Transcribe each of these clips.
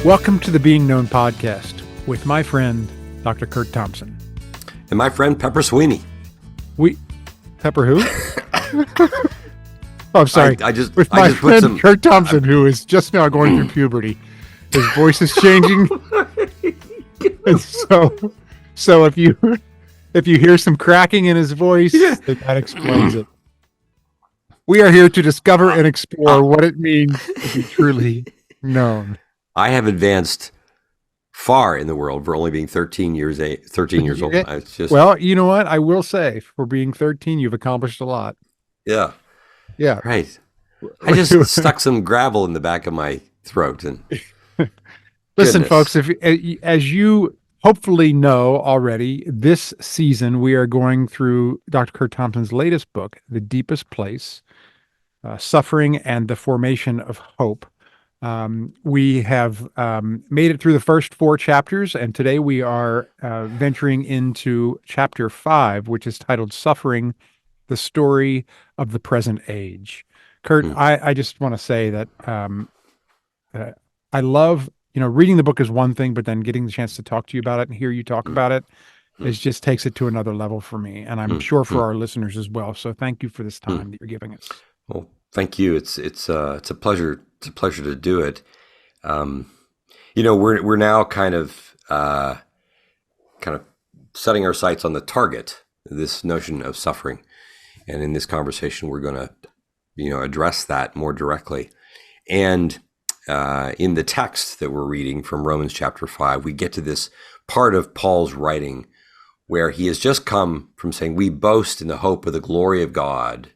Welcome to the Being Known podcast with my friend, Dr. Curt Thompson. And my friend, Pepper Sweeney. Pepper who? Oh, I'm sorry. With my friend, Curt Thompson, who is just now going through puberty. His voice is changing. And so if you hear some cracking in his voice, that explains it. We are here to discover and explore what it means to be truly known. I have advanced far in the world for only being 13 years old. Well, you know what? I will say, for being 13, you've accomplished a lot. Yeah. Yeah. Right. I just stuck some gravel in the back of my throat. And listen, folks, as you hopefully know already, this season we are going through Dr. Curt Thompson's latest book, The Deepest Place, Suffering and the Formation of Hope. We have made it through the first 4 chapters, and today we are venturing into chapter 5, which is titled Suffering, the Story of the Present Age. Curt, I just want to say that I love, reading the book is one thing, but then getting the chance to talk to you about it and hear you talk about it just takes it to another level for me, and I'm sure for our listeners as well. So thank you for this time that you're giving us. Well, thank you. It's a pleasure. It's a pleasure to do it. We're now kind of setting our sights on the target, this notion of suffering, and in this conversation, we're going to, address that more directly. And in the text that we're reading from Romans chapter 5, we get to this part of Paul's writing where he has just come from saying, "We boast in the hope of the glory of God."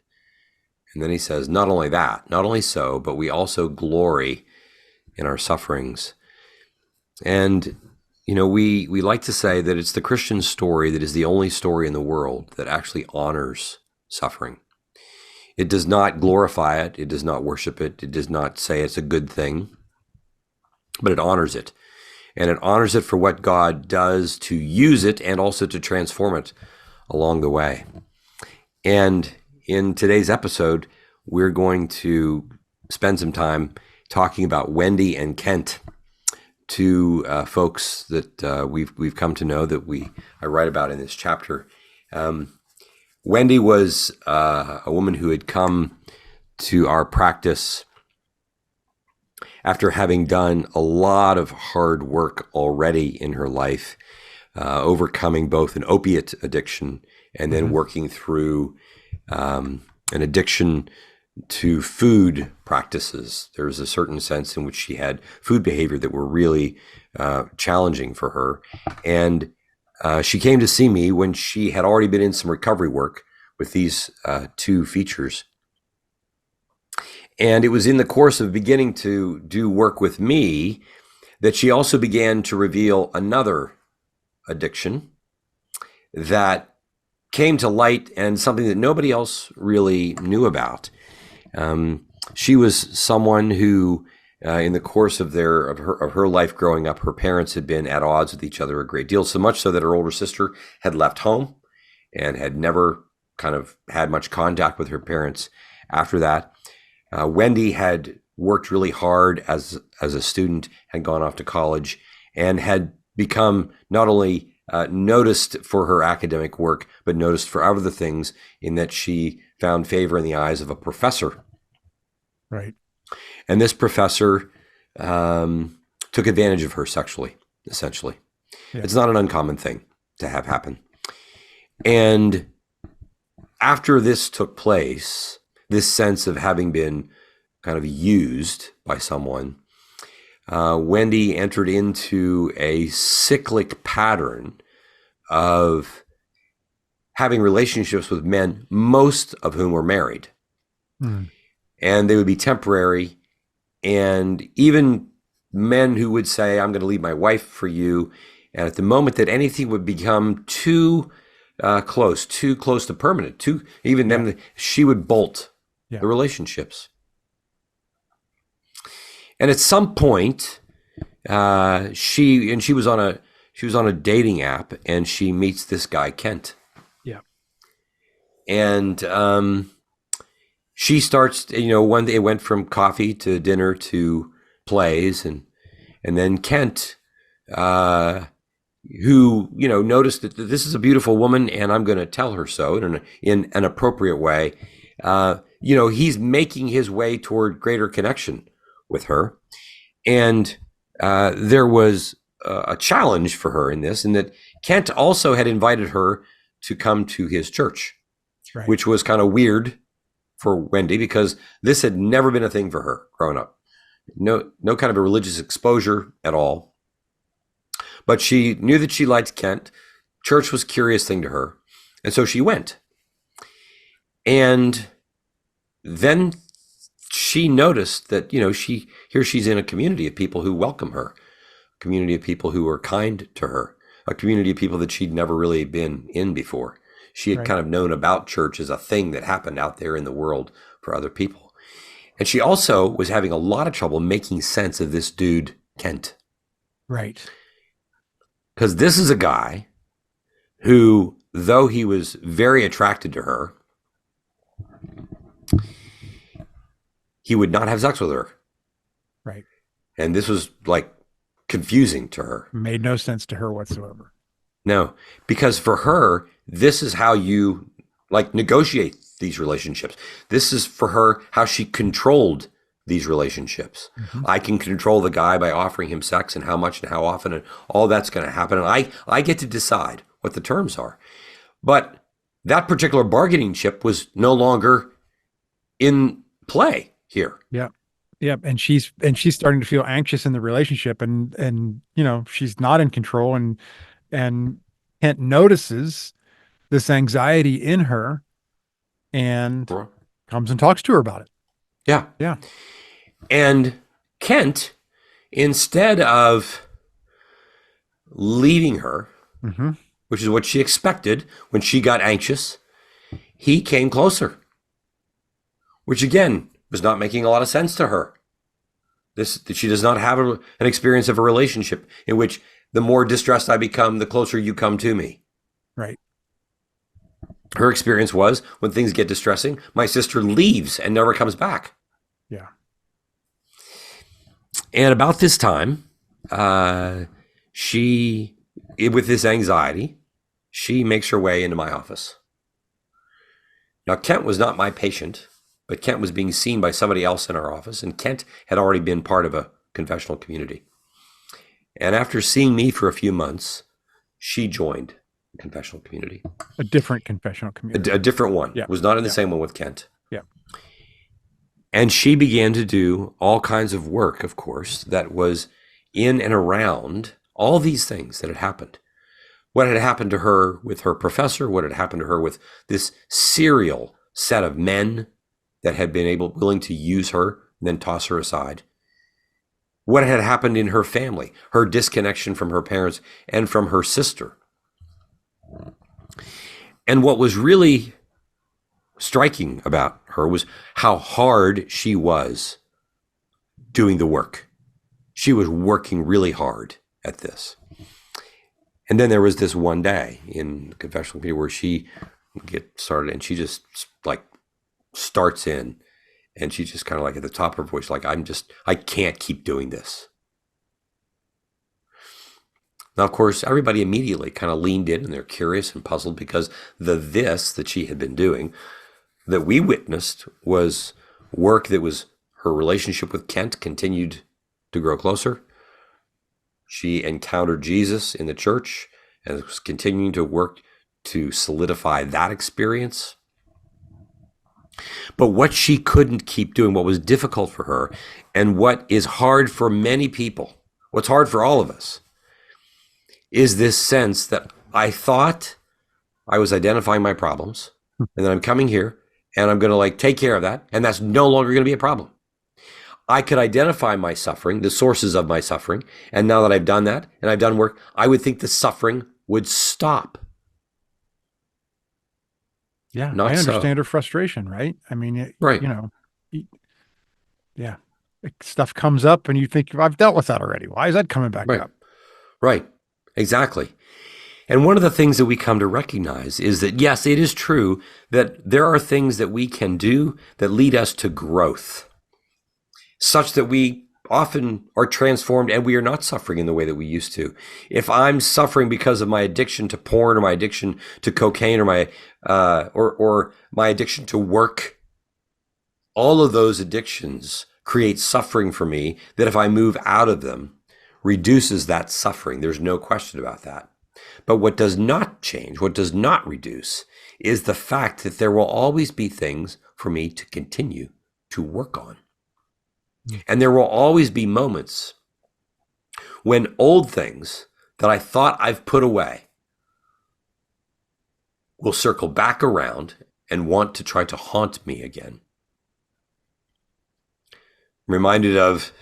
And then he says, not only so, but we also glory in our sufferings. And, we like to say that it's the Christian story that is the only story in the world that actually honors suffering. It does not glorify it. It does not worship it. It does not say it's a good thing, but it honors it. And it honors it for what God does to use it and also to transform it along the way. And in today's episode, we're going to spend some time talking about Wendy and Kent, 2 folks that we've come to know that I write about in this chapter. Wendy was a woman who had come to our practice after having done a lot of hard work already in her life, overcoming both an opiate addiction and then working through an addiction to food practices. There was a certain sense in which she had food behavior that were really challenging for her. And she came to see me when she had already been in some recovery work with these 2 features. And it was in the course of beginning to do work with me that she also began to reveal another addiction that came to light and something that nobody else really knew about. She was someone who, in the course of her life growing up, her parents had been at odds with each other a great deal, so much so that her older sister had left home and had never kind of had much contact with her parents after that. Wendy had worked really hard as a student, had gone off to college, and had become not only noticed for her academic work, but noticed for other things, in that she found favor in the eyes of a professor. Right. And this professor took advantage of her sexually, essentially. Yeah. It's not an uncommon thing to have happen. And after this took place, this sense of having been kind of used by someone, Wendy entered into a cyclic pattern of having relationships with men, most of whom were married. And they would be temporary. And even men who would say, "I'm going to leave my wife for you." And at the moment that anything would become too close to permanent, then she would bolt the relationships. And at some point, she was on a dating app, and she meets this guy Kent. Yeah. And she starts, one day it went from coffee to dinner to plays, and And then Kent, who, noticed that this is a beautiful woman and I'm going to tell her so in an appropriate way. He's making his way toward greater connection with her. And there was a challenge for her in this, in that Kent also had invited her to come to his church, Right. which was kind of weird for Wendy because this had never been a thing for her growing up. No kind of a religious exposure at all. But she knew that she liked Kent. Church was a curious thing to her. And so she went. And then she noticed that, she's in a community of people who welcome her, a community of people who are kind to her, a community of people that she'd never really been in before. She had kind of known about church as a thing that happened out there in the world for other people. And she also was having a lot of trouble making sense of this dude, Kent. Right. Because this is a guy who, though he was very attracted to her, he would not have sex with her. Right. And this was like confusing to her. Made no sense to her whatsoever. No, because for her, this is how you negotiate these relationships. This is for her how she controlled these relationships. Mm-hmm. I can control the guy by offering him sex and how much and how often and all that's going to happen. And I get to decide what the terms are. But that particular bargaining chip was no longer in play here. Yeah. Yeah. And she's starting to feel anxious in the relationship and she's not in control and Kent notices this anxiety in her and comes and talks to her about it. Yeah. Yeah. And Kent, instead of leaving her, mm-hmm. which is what she expected when she got anxious, he came closer, which again was not making a lot of sense to her. She does not have an experience of a relationship in which the more distressed I become, the closer you come to me. Right. Her experience was when things get distressing, my sister leaves and never comes back. Yeah. And about this time, she, with this anxiety, she makes her way into my office. Now, Kent was not my patient, but Kent was being seen by somebody else in our office, and Kent had already been part of a confessional community. And after seeing me for a few months, she joined the confessional community. A different confessional community. A different one. Yeah. Was not in the same one with Kent. Yeah. And she began to do all kinds of work, of course, that was in and around all these things that had happened. What had happened to her with her professor, what had happened to her with this serial set of men that had been willing to use her and then toss her aside. What had happened in her family, her disconnection from her parents and from her sister. And what was really striking about her was how hard she was doing the work. She was working really hard at this. And then there was this one day in the confessional community where she gets started and she just starts in and she's just kind of at the top of her voice, I can't keep doing this. Now, of course, everybody immediately kind of leaned in and they're curious and puzzled because this that she had been doing that we witnessed was work that was her relationship with Kent continued to grow closer. She encountered Jesus in the church and was continuing to work to solidify that experience. But what she couldn't keep doing, what was difficult for her, and what is hard for many people, what's hard for all of us, is this sense that I thought I was identifying my problems, and then I'm coming here, and I'm going to take care of that, and that's no longer going to be a problem. I could identify my suffering, the sources of my suffering, and now that I've done that, and I've done work, I would think the suffering would stop. Yeah, I understand her frustration, right? I mean, right. Yeah, stuff comes up and you think, I've dealt with that already. Why is that coming back up? Right, exactly. And one of the things that we come to recognize is that, yes, it is true that there are things that we can do that lead us to growth, such that we often are transformed and we are not suffering in the way that we used to. If I'm suffering because of my addiction to porn or my addiction to cocaine or my addiction to work, all of those addictions create suffering for me that if I move out of them, reduces that suffering. There's no question about that. But what does not change, what does not reduce, is the fact that there will always be things for me to continue to work on. And there will always be moments when old things that I thought I've put away will circle back around and want to try to haunt me again. I'm reminded of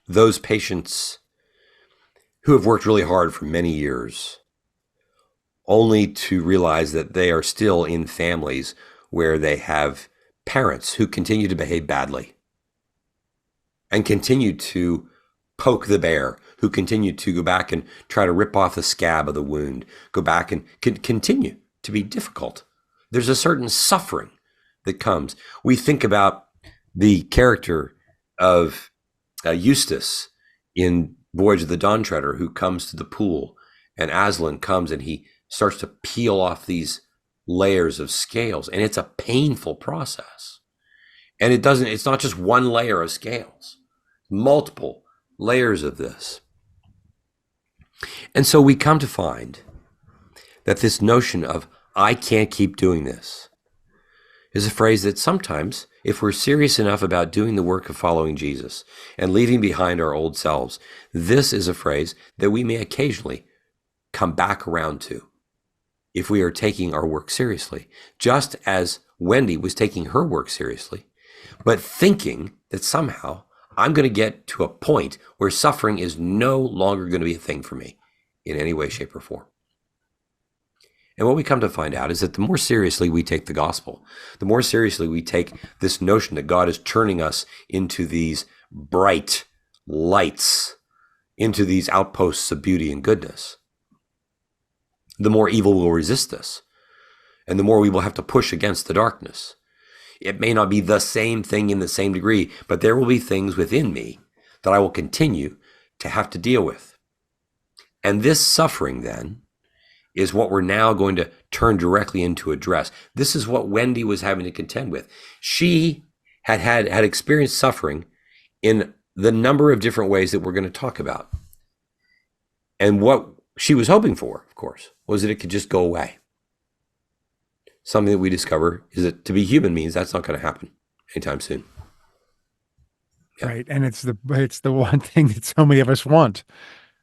those patients who have worked really hard for many years, only to realize that they are still in families where they have parents who continue to behave badly and continue to poke the bear, who continue to go back and try to rip off the scab of the wound, go back and continue to be difficult. There's a certain suffering that comes. We think about the character of Eustace in Voyage of the Dawn Treader, who comes to the pool, and Aslan comes and he starts to peel off these layers of scales, and it's a painful process. And it's not just one layer of scales, multiple layers of this. And so we come to find that this notion of I can't keep doing this is a phrase that sometimes, if we're serious enough about doing the work of following Jesus and leaving behind our old selves, this is a phrase that we may occasionally come back around to if we are taking our work seriously, just as Wendy was taking her work seriously, but thinking that somehow I'm going to get to a point where suffering is no longer going to be a thing for me in any way, shape, or form. And what we come to find out is that the more seriously we take the gospel, the more seriously we take this notion that God is turning us into these bright lights, into these outposts of beauty and goodness, the more evil will resist us, and the more we will have to push against the darkness. It may not be the same thing in the same degree, but there will be things within me that I will continue to have to deal with. And this suffering then is what we're now going to turn directly into address. This is what Wendy was having to contend with. She had experienced suffering in the number of different ways that we're going to talk about. And what she was hoping for, of course, was that it could just go away. Something that we discover is that to be human means that's not going to happen anytime soon. Yeah. Right. And it's the one thing that so many of us want.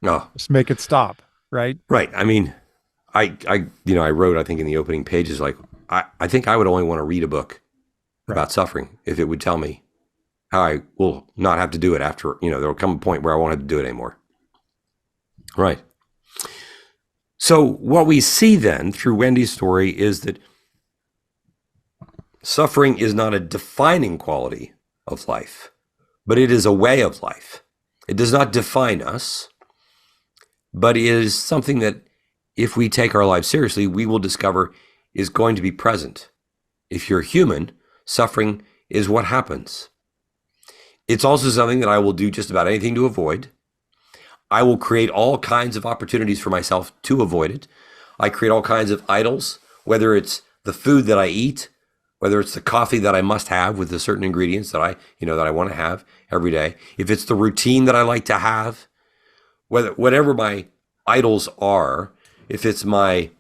Oh. Just make it stop. Right. Right. I mean, I wrote, I think in the opening pages, like, I think I would only want to read a book about suffering if it would tell me how I will not have to do it after, there will come a point where I won't have to do it anymore. Right. So what we see then through Wendy's story is that suffering is not a defining quality of life, but it is a way of life. It does not define us, but it is something that if we take our lives seriously, we will discover is going to be present. If you're human, suffering is what happens. It's also something that I will do just about anything to avoid. I will create all kinds of opportunities for myself to avoid it. I create all kinds of idols, whether it's the food that I eat, whether it's the coffee that I must have with the certain ingredients that I want to have every day. If it's the routine that I like to have, whatever my idols are, if it's my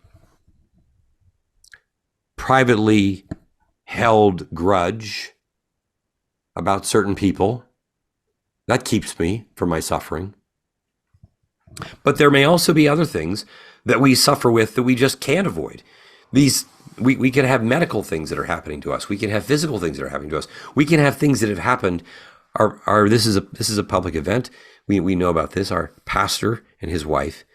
privately held grudge about certain people, that keeps me from my suffering. But there may also be other things that we suffer with that we just can't avoid. We can have medical things that are happening to us. We can have physical things that are happening to us. We can have things that have happened. This is a public event. We know about this. Our pastor and his wife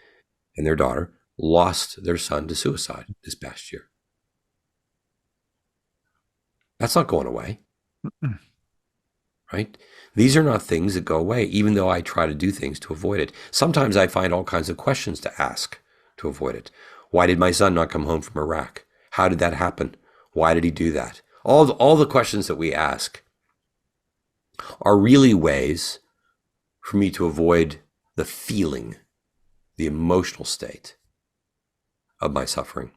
and their daughter lost their son to suicide this past year. That's not going away. Mm-mm. Right? These are not things that go away, even though I try to do things to avoid it. Sometimes I find all kinds of questions to ask to avoid it. Why did my son not come home from Iraq? How did that happen? Why did he do that? All the questions that we ask are really ways for me to avoid the feeling, the emotional state of my suffering.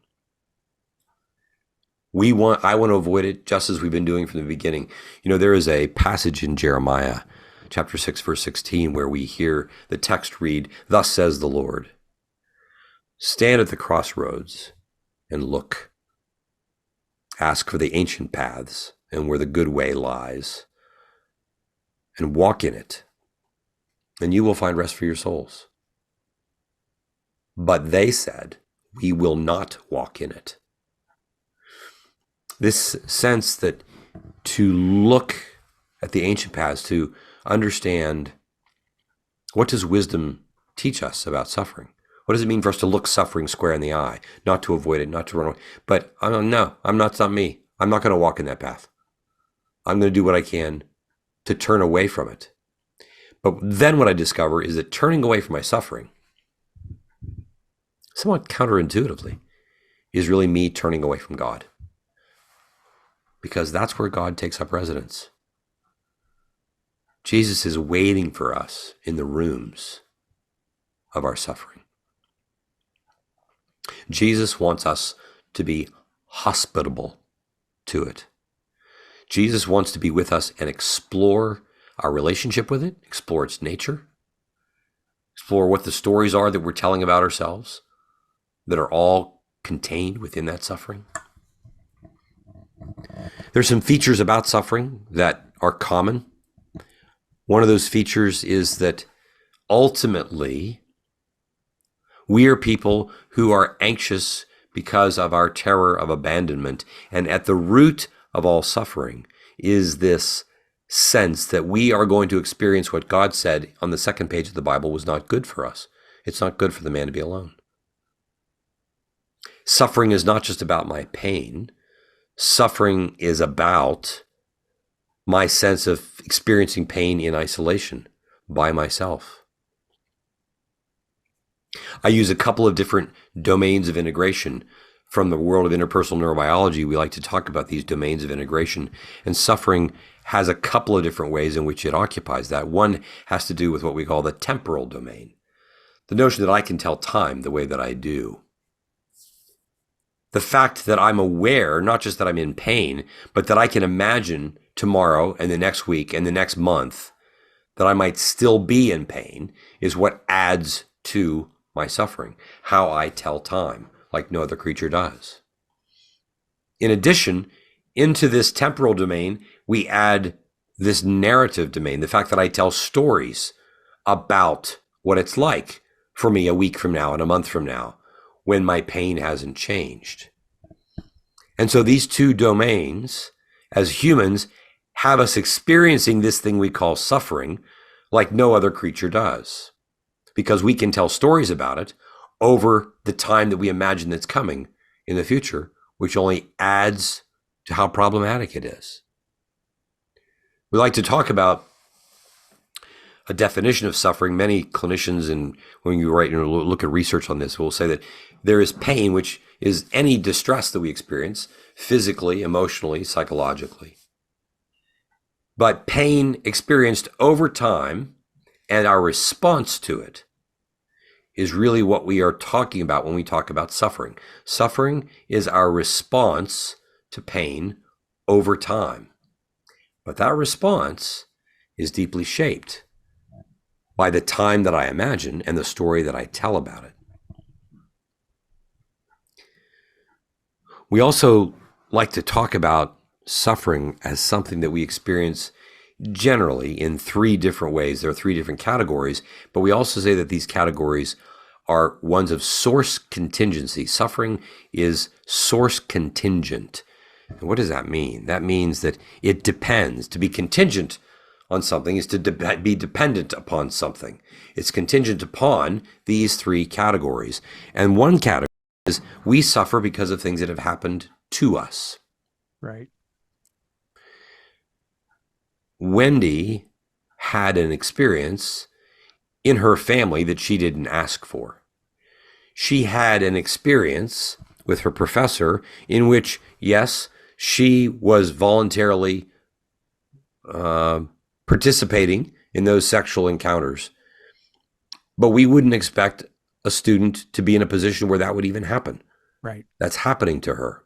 I want to avoid it just as we've been doing from the beginning. There is a passage in Jeremiah chapter 6, verse 16, where we hear the text read, "Thus says the Lord, stand at the crossroads and look. Ask for the ancient paths and where the good way lies, and walk in it, and you will find rest for your souls." But they said, "We will not walk in it." This sense that to look at the ancient paths, to understand, what does wisdom teach us about suffering? What does it mean for us to look suffering square in the eye, not to avoid it, not to run away? But no, it's not me. I'm not going to walk in that path. I'm going to do what I can to turn away from it. But then what I discover is that turning away from my suffering, somewhat counterintuitively, is really me turning away from God. Because that's where God takes up residence. Jesus is waiting for us in the rooms of our suffering. Jesus wants us to be hospitable to it. Jesus wants to be with us and explore our relationship with it, explore its nature, explore what the stories are that we're telling about ourselves that are all contained within that suffering. There's some features about suffering that are common. One of those features is that ultimately we are people who are anxious because of our terror of abandonment. And at the root of all suffering is this sense that we are going to experience what God said on the second page of the Bible was not good for us. It's not good for the man to be alone. Suffering is not just about my pain. Suffering is about my sense of experiencing pain in isolation by myself. I use a couple of different domains of integration. From the world of interpersonal neurobiology, we like to talk about these domains of integration, and suffering has a couple of different ways in which it occupies that. One has to do with what we call the temporal domain, the notion that I can tell time the way that I do. The fact that I'm aware, not just that I'm in pain, but that I can imagine tomorrow and the next week and the next month that I might still be in pain is what adds to my suffering, how I tell time, like no other creature does. In addition, into this temporal domain, we add this narrative domain, the fact that I tell stories about what it's like for me a week from now and a month from now, when my pain hasn't changed. And so these two domains, as humans, have us experiencing this thing we call suffering like no other creature does, because we can tell stories about it over the time that we imagine that's coming in the future, which only adds to how problematic it is. We like to talk about a definition of suffering. Many clinicians, and when you look at research on this, will say that there is pain, which is any distress that we experience physically, emotionally, psychologically. But pain experienced over time and our response to it is really what we are talking about when we talk about suffering. Suffering is our response to pain over time. But that response is deeply shaped by the time that I imagine and the story that I tell about it. We also like to talk about suffering as something that we experience generally in three different ways. There are three different categories, but we also say that these categories are ones of source contingency. Suffering is source contingent. And what does that mean? That means that it depends. To be contingent on something is to be dependent upon something. It's contingent upon these three categories. And one category is we suffer because of things that have happened to us. Right. Wendy had an experience in her family that she didn't ask for. she had an experience with her professor in which, yes, she was voluntarily participating in those sexual encounters, but we wouldn't expect a student to be in a position where that would even happen. Right. That's happening to her.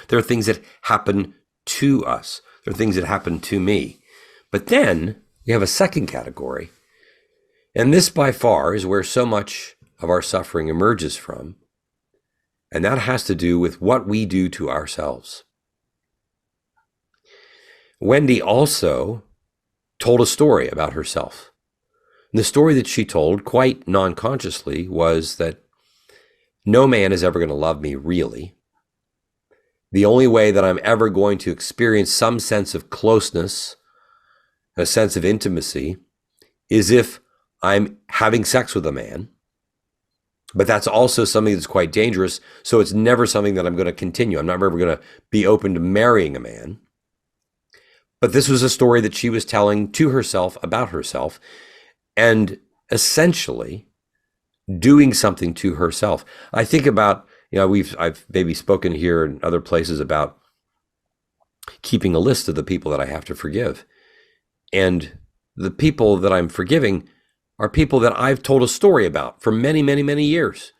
There are things that happen to us. There are things that happen to me. But then we have a second category, and this by far is where so much of our suffering emerges from, and that has to do with what we do to ourselves. Wendy also told a story about herself. And the story that she told, quite non-consciously, was that no man is ever going to love me, really. The only way that I'm ever going to experience some sense of closeness, a sense of intimacy, is if I'm having sex with a man. But that's also something that's quite dangerous, so it's never something that I'm going to continue. I'm not ever going to be open to marrying a man. But this was a story that she was telling to herself about herself, and essentially doing something to herself. I think about, I've maybe spoken here and other places about keeping a list of the people that I have to forgive. And the people that I'm forgiving are people that I've told a story about for many, many, many years.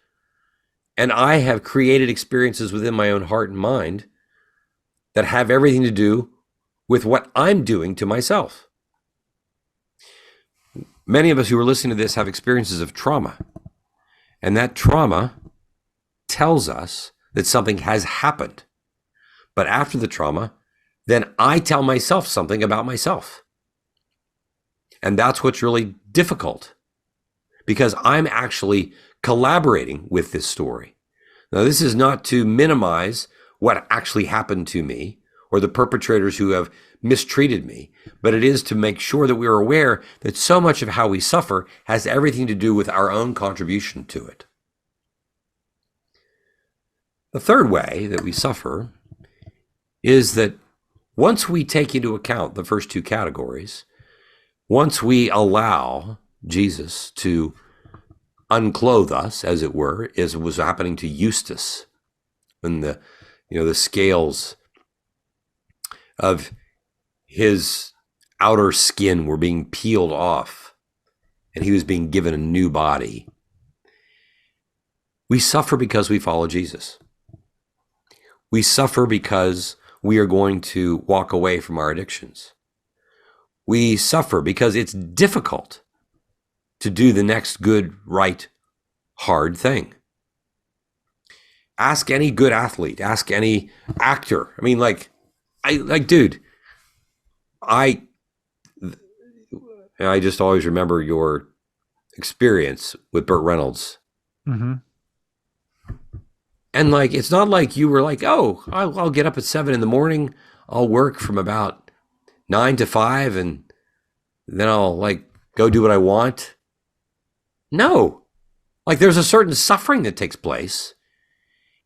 And I have created experiences within my own heart and mind that have everything to do with what I'm doing to myself. Many of us who are listening to this have experiences of trauma. And that trauma tells us that something has happened. But after the trauma, then I tell myself something about myself. And that's what's really difficult, because I'm actually collaborating with this story. Now, this is not to minimize what actually happened to me or the perpetrators who have mistreated me, but it is to make sure that we are aware that so much of how we suffer has everything to do with our own contribution to it. The third way that we suffer is that once we take into account the first two categories, once we allow Jesus to unclothe us, as it were, as was happening to Eustace, when the scales of his outer skin were being peeled off and he was being given a new body. We suffer because we follow Jesus. We suffer because we are going to walk away from our addictions. We suffer because it's difficult to do the next good, right, hard thing. Ask any good athlete, ask any actor. I mean, dude, I just always remember your experience with Burt Reynolds. Mm-hmm. And it's not like you were like, oh, I'll get up at 7 a.m. I'll work from about 9 to 5 and then I'll go do what I want. No, there's a certain suffering that takes place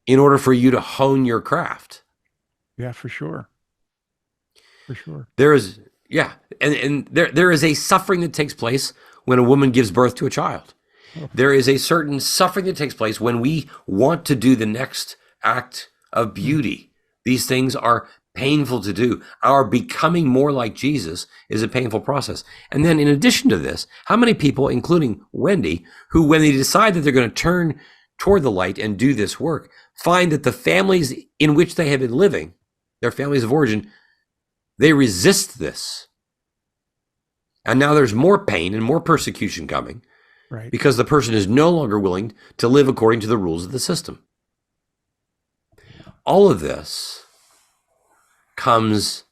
in order for you to hone your craft. Yeah, for sure. For sure. There is, yeah. And there is a suffering that takes place when a woman gives birth to a child. Oh. There is a certain suffering that takes place when we want to do the next act of beauty. These things are painful to do. Our becoming more like Jesus is a painful process. And then in addition to this, how many people, including Wendy, who when they decide that they're going to turn toward the light and do this work, find that the families in which they have been living, their families of origin, they resist this. And now there's more pain and more persecution coming, right? Because the person is no longer willing to live according to the rules of the system. All of this comes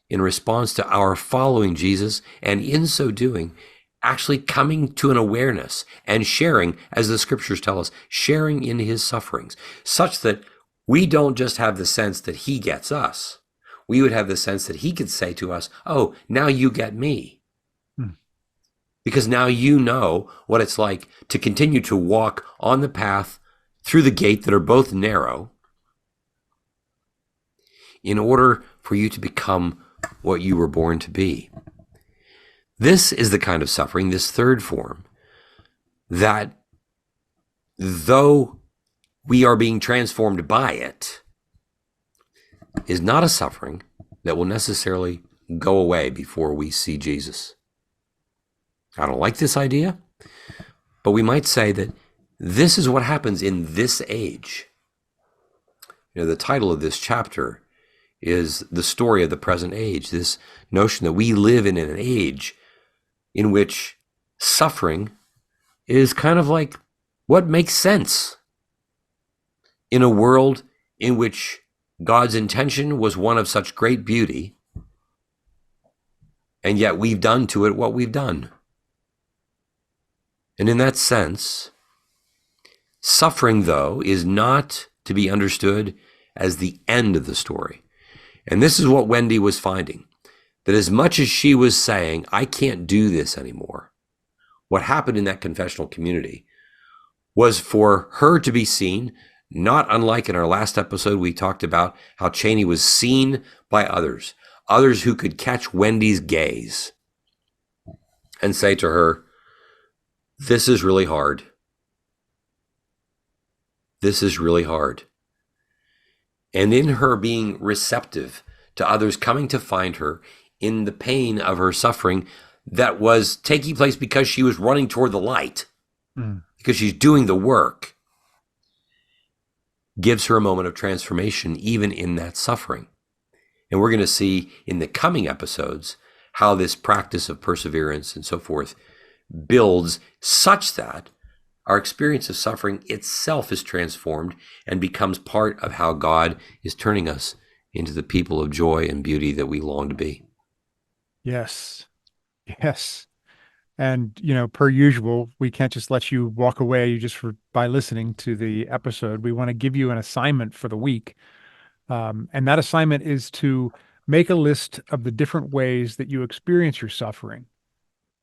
in response to our following Jesus, and in so doing, actually coming to an awareness and sharing, as the scriptures tell us, sharing in his sufferings, such that we don't just have the sense that he gets us. We would have the sense that he could say to us, oh, now you get me. Because now you know what it's like to continue to walk on the path through the gate that are both narrow in order for you to become what you were born to be. This is the kind of suffering, this third form, that though we are being transformed by it, is not a suffering that will necessarily go away before we see Jesus. I don't like this idea, but we might say that this is what happens in this age. The title of this chapter is the story of the present age, this notion that we live in an age in which suffering is kind of like what makes sense in a world in which God's intention was one of such great beauty, and yet we've done to it what we've done. And in that sense, suffering, though, is not to be understood as the end of the story. And this is what Wendy was finding, that as much as she was saying, I can't do this anymore, what happened in that confessional community was for her to be seen, not unlike in our last episode, we talked about how Cheney was seen by others who could catch Wendy's gaze and say to her, this is really hard. This is really hard. And in her being receptive to others coming to find her in the pain of her suffering that was taking place because she was running toward the light, because she's doing the work, gives her a moment of transformation even in that suffering. And we're going to see in the coming episodes how this practice of perseverance and so forth builds such that our experience of suffering itself is transformed and becomes part of how God is turning us into the people of joy and beauty that we long to be. Yes. Yes. And, per usual, we can't just let you walk away by listening to the episode. We want to give you an assignment for the week. And that assignment is to make a list of the different ways that you experience your suffering,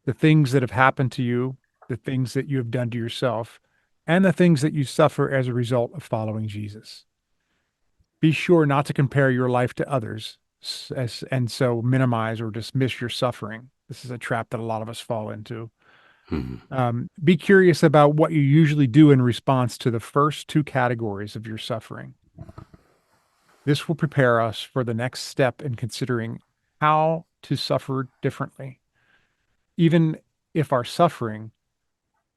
the things that have happened to you, the things that you have done to yourself, and the things that you suffer as a result of following Jesus. Be sure not to compare your life to others and so minimize or dismiss your suffering. This is a trap that a lot of us fall into. Be curious about what you usually do in response to the first two categories of your suffering. This will prepare us for the next step in considering how to suffer differently, even if our suffering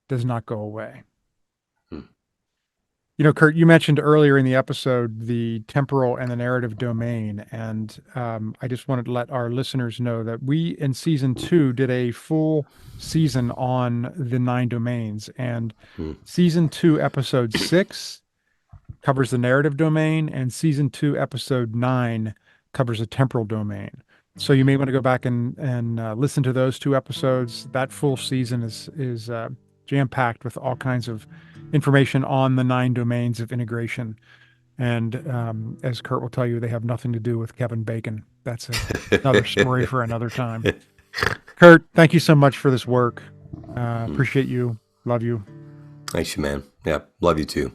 does not go away. Curt, you mentioned earlier in the episode the temporal and the narrative domain, and I just wanted to let our listeners know that we in season 2 did a full season on the 9 domains, and season 2 episode 6 covers the narrative domain, and season 2 episode 9 covers the temporal domain. So you may want to go back and listen to those 2 episodes. That full season is jam-packed with all kinds of information on the 9 domains of integration. And as Curt will tell you, they have nothing to do with Kevin Bacon. That's another story for another time. Curt, thank you so much for this work. Appreciate you. Love you. Thanks, man. Yeah, love you too.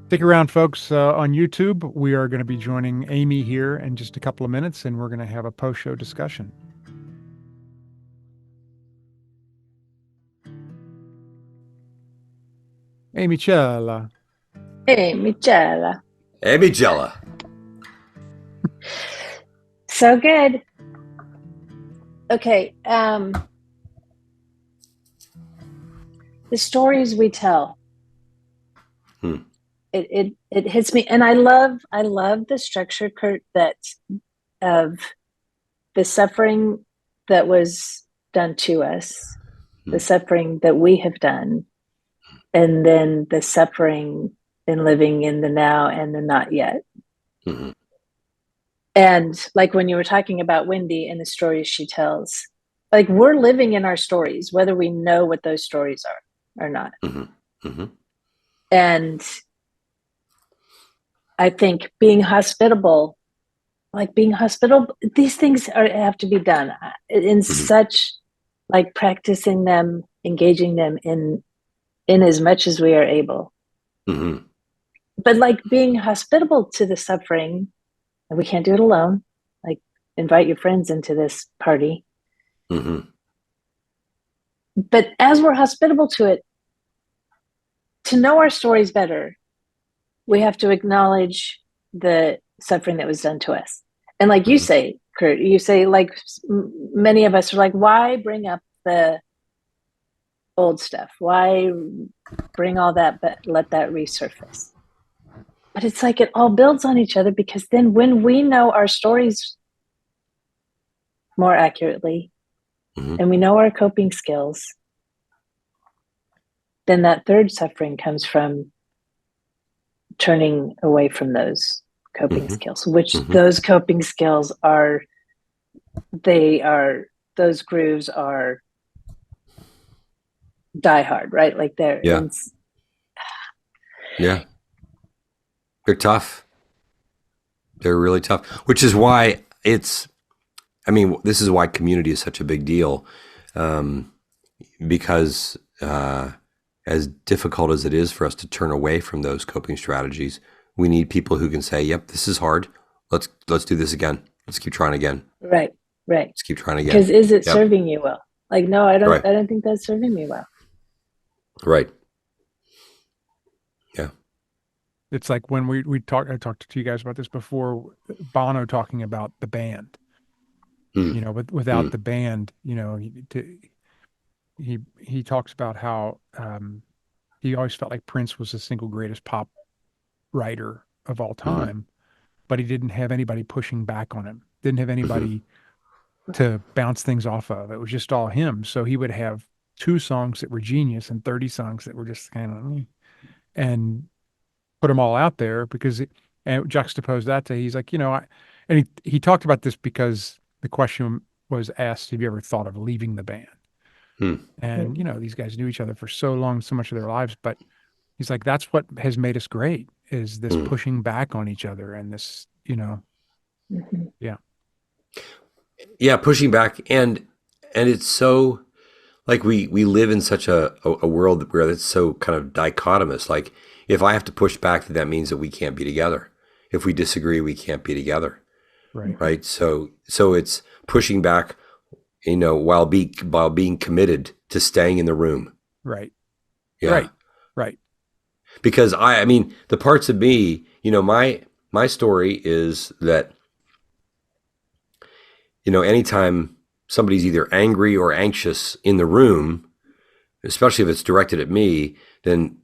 Stick around, folks, on YouTube. We are going to be joining Amy here in just a couple of minutes, and we're going to have a post-show discussion. Amy Cella. Amy Cella. Amy Cella. So good. Okay. The stories we tell. It hits me, and I love the structure, Curt, that of the suffering that was done to us, the suffering that we have done, and then the suffering in living in the now and the not yet. And like when you were talking about Wendy and the stories she tells, like we're living in our stories, whether we know what those stories are or not. And I think being hospitable, these things have to be done in such, like practicing them, engaging them in as much as we are able. But like being hospitable to the suffering, and we can't do it alone. Like invite your friends into this party. But as we're hospitable to it, to know our stories better, we have to acknowledge the suffering that was done to us. And like you say, Curt, you say, like, many of us are like, why bring up the old stuff? Why bring all that, but let that resurface? But it's like it all builds on each other, because then when we know our stories more accurately and we know our coping skills, then that third suffering comes from turning away from those coping skills, which those coping skills are, those grooves are die hard, right? Like they're, they're tough. They're really tough, which is why this is why community is such a big deal. Because as difficult as it is for us to turn away from those coping strategies, we need people who can say, yep, this is hard. Let's do this again. Let's keep trying again. Right. Let's keep trying again. Because is it serving you well? Like, no, I don't think that's serving me well. Right. Yeah. It's like when I talked to you guys about this before, Bono talking about the band. You know, without the band, you know, he talks about how he always felt like Prince was the single greatest pop writer of all time, but he didn't have anybody pushing back on him. Didn't have anybody to bounce things off of. It was just all him. So he would have 2 songs that were genius and 30 songs that were just kind of, and put them all out there and juxtapose that to, he's like, you know, he talked about this because the question was asked, have you ever thought of leaving the band? And, you know, these guys knew each other for so long, so much of their lives, but he's like, that's what has made us great, is this pushing back on each other and this, you know, Yeah, pushing back. And it's so, like, we live in such a world where it's so kind of dichotomous. Like, if I have to push back, that means that we can't be together. If we disagree, we can't be together. Right. So it's pushing back, you know, while being committed to staying in the room. Right. Yeah. Right. Because I mean, the parts of me, you know, my story is that, you know, anytime somebody's either angry or anxious in the room, especially if it's directed at me, then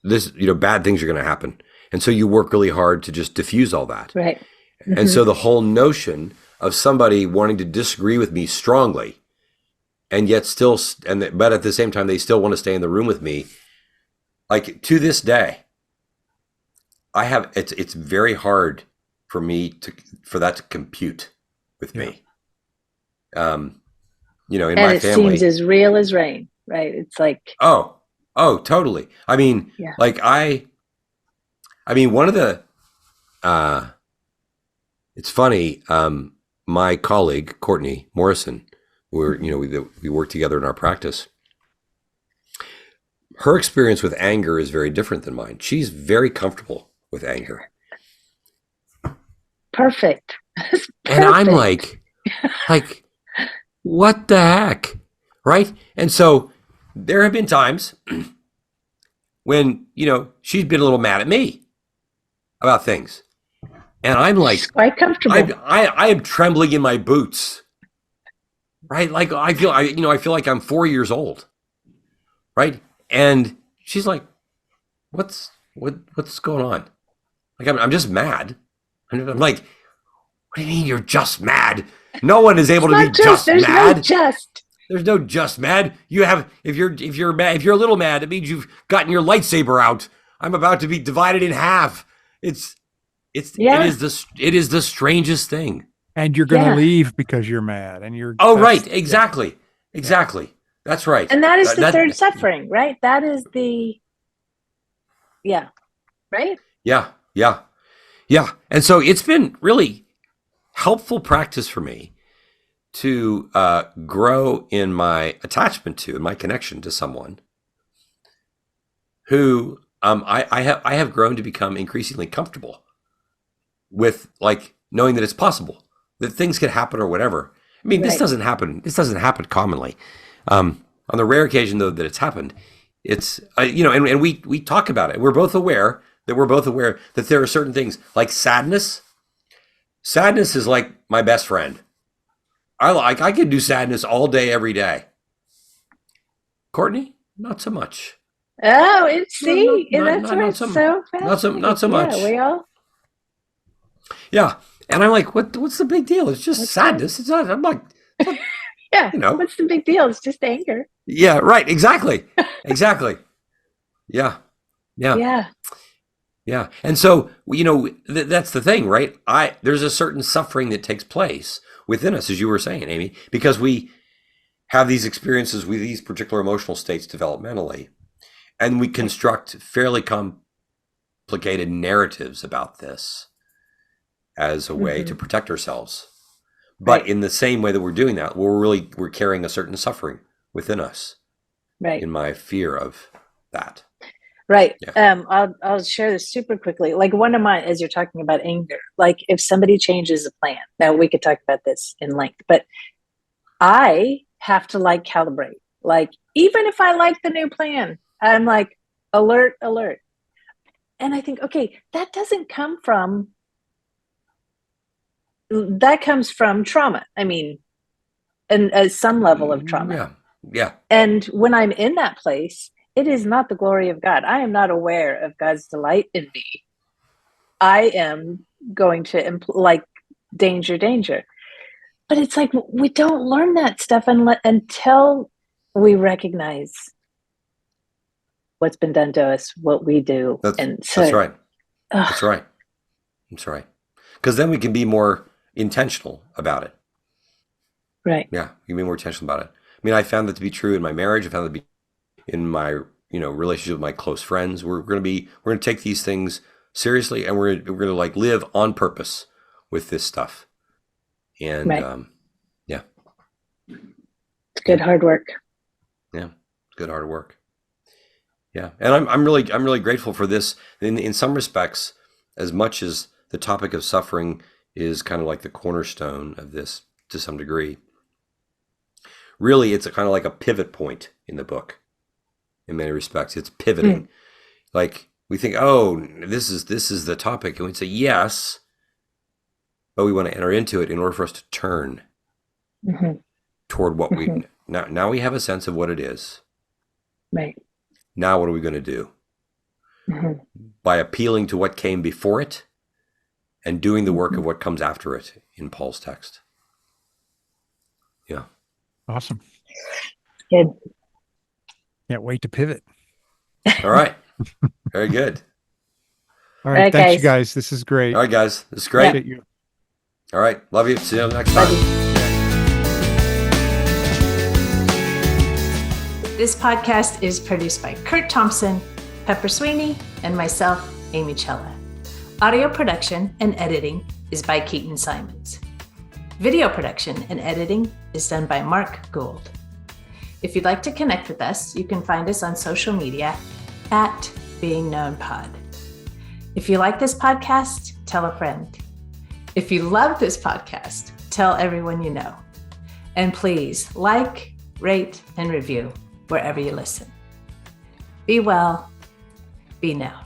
this, you know, bad things are going to happen. And so you work really hard to just diffuse all that. Right. And so the whole notion of somebody wanting to disagree with me strongly, and yet still, but at the same time, they still want to stay in the room with me. Like, to this day, it's very hard for me for that to compute with me. You know, in my family, it seems as real as rain, right? It's like, oh, totally. I mean, like I mean, one of the, it's funny. My colleague, Courtney Morrison, we work together in our practice. Her experience with anger is very different than mine. She's very comfortable with anger. Perfect. And I'm like, what the heck? Right? And so there have been times when, you know, she's been a little mad at me about things. And I'm like, she's quite comfortable. I am trembling in my boots. Right? Like, I feel like I'm 4 years old. Right? And she's like, what's going on? Like, I'm just mad. And I'm like, what do you mean you're just mad? No one is able to be just There's mad. There's no just mad. You have, if you're mad, if you're a little mad, it means you've gotten your lightsaber out. I'm about to be divided in half. It is the strangest thing. And you're going to leave because you're mad, and you're. Oh, right. Exactly. That's right. And that is the third suffering, right? That is the, right? Yeah. And so it's been really helpful practice for me to grow in my attachment to and my connection to someone who I have grown to become increasingly comfortable with, like, knowing that it's possible that things could happen or whatever. I mean, this doesn't happen commonly. On the rare occasion, though, that it's happened, It's and we talk about it. We're both aware that there are certain things like sadness. Sadness is like my best friend. I can do sadness all day, every day. Courtney, not so much. Oh, that's why it's so so fascinating. not so much. Yeah, we all. Yeah, and I'm like, what's the big deal? It's just sadness. It's not. I'm like, yeah. What's the big deal? It's just anger. Yeah. Right. Exactly. Yeah. And so, that's the thing, right? There's a certain suffering that takes place within us, as you were saying, Amy, because we have these experiences with these particular emotional states developmentally, and we construct fairly complicated narratives about this as a way to protect ourselves. But in the same way that we're doing that, we're carrying a certain suffering within us. Right. In my fear of that. Right. Yeah. I'll share this super quickly. Like one of mine, as you're talking about anger, like if somebody changes a plan, now we could talk about this in length, but I have to calibrate. Like, even if I like the new plan, I'm like, alert. And I think, okay, that comes from trauma. I mean, and some level of trauma. Yeah. And when I'm in that place, it is not the glory of God. I am not aware of God's delight in me. I am going to danger. But it's like, we don't learn that stuff until we recognize what's been done to us, what we do. That's right. That's right. Because then we can be more intentional about it. Right. Yeah, you can be more intentional about it. I mean, I found that to be true in my marriage. I found that to be in my, relationship with my close friends. We're going to take these things seriously, and we're going to live on purpose with this stuff. And yeah, it's good hard work. Yeah, it's good hard work. Yeah, and I'm really grateful for this. In some respects, as much as the topic of suffering is kind of like the cornerstone of this to some degree, really it's kind of like a pivot point in the book. In many respects, it's pivoting. Like we think, oh, this is the topic, and we'd say yes, but we want to enter into it in order for us to turn toward what we now we have a sense of what it is. Right. Now what are we going to do? By appealing to what came before it and doing the work of what comes after it in Paul's text. Yeah. Awesome. Good. Can't wait to pivot. All right. Very good. All right. Thanks, you guys. This is great. All right, guys. This is great. Yeah. You. All right. Love you. See you next time. This podcast is produced by Curt Thompson, Pepper Sweeney, and myself, Amy Chella. Audio production and editing is by Keaton Simons. Video production and editing is done by Mark Gould. If you'd like to connect with us, you can find us on social media at BeingKnownPod. If you like this podcast, tell a friend. If you love this podcast, tell everyone you know. And please rate, and review wherever you listen. Be well, be known.